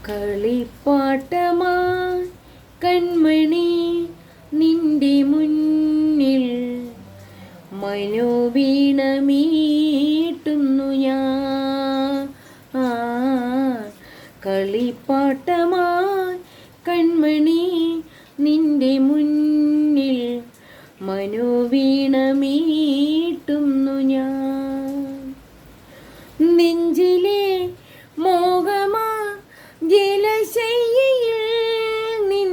കളിപ്പാട്ടമാ കൺമണി നിന്റെ മുന്നിൽ മനോവീണമീട്ടുന്നു ഞാൻ. കളിപ്പാട്ടമാ കൺമണി നിന്റെ മുന്നിൽ മനോവീണമീട്ടുന്നു ഞാൻ. നെഞ്ചിലെ മോഹമാ ജലശയ്യയിൽ നിൻ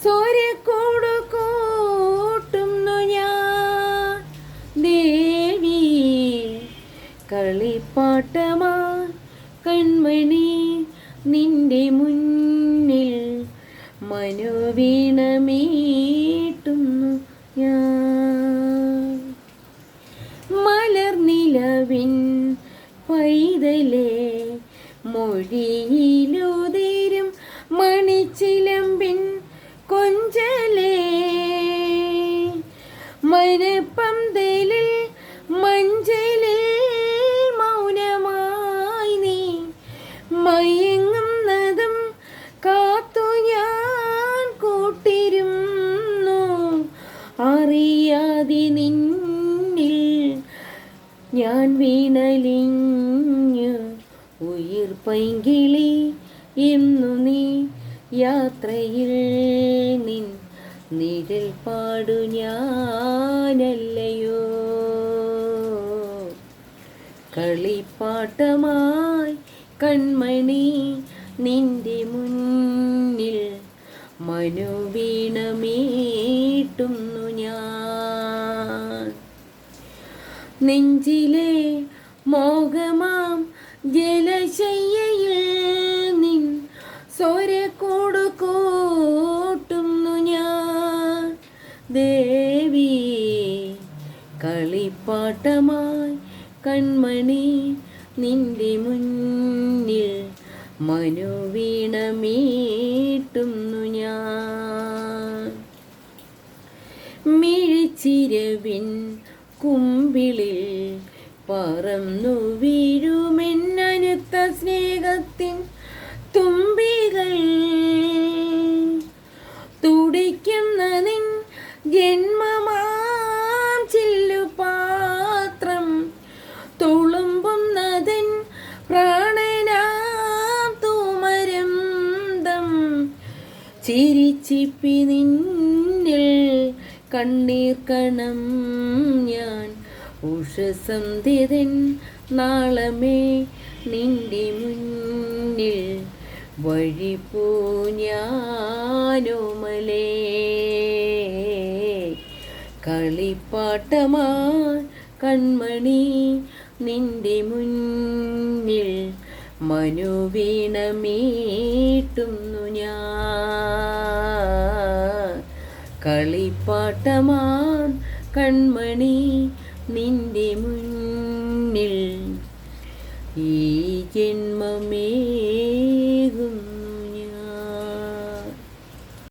സ്വരക്കൂട് കൂട്ടുന്നു ഞാൻ. ദേവി കളിപ്പാട്ടമാ കൺമണി നിന്റെ മുന്നിൽ മനോവീണമീട്ടുന്നു ഞാൻ. മലർനിലവിൻ പൈതലേ മൊഴിയിലുതിരും മണിച്ചിലമ്പിൻ കൊഞ്ചലേ മനപ്പന്തലിൽ മഞ്ചലിൽ മൗനമായി നീ മയങ്ങുന്നതും കാത്തു ഞാൻ കൂട്ടിരുന്നു. അറിയാതെ നിന്നിൽ ഞാൻ വീണലിഞ്ഞു ഉയിർ പൈങ്കിളി എന്നു നീ യാത്രയിൽ നിൻ നിഴൽ പാടു ഞാനല്ലയോ. കളിപ്പാട്ടമായി കൺമണി നിന്റെ മുന്നിൽ മനോവീണമീട്ടുന്നു ഞാൻ. നെഞ്ചിലെ മോഹമാം ജലശയ്യയിൽ നിൻ സ്വരക്കൂട് കൂട്ടുന്നു ഞാൻ. ദേവി കളിപ്പാട്ടമായി കൺമണി നിന്റെ മുന്നിൽ മനോവീണമീട്ടുന്നു ഞാൻ. മിഴിച്ചിരവിൻ കുമ്പിളിൽ പറന്നു വീഴുമെന്നനുത്ത സ്നേഹത്തിൻ തുമ്പികൾ തുടിക്കുന്ന നിൻ ജന്മമാം ചില്ലുപാത്രം തുളുമ്പുന്നതിൻ പ്രാണനാം തൂമരന്തം ചിരിച്ചിപ്പി നിന്നിൽ കണ്ണീർ കണം ഞാൻ. ഉഷസന്ധ്യതൻ നാളമേ നിന്റെ മുന്നിൽ വഴിപ്പൂ ഞാനോമലേ. കളിപ്പാട്ടമാ കൺമണി നിന്റെ മുന്നിൽ മനോവീണമീട്ടുന്നു ഞാൻ. കളിപ്പാട്ടമാ കൺമണി നിന്റെ മുന്നിൽ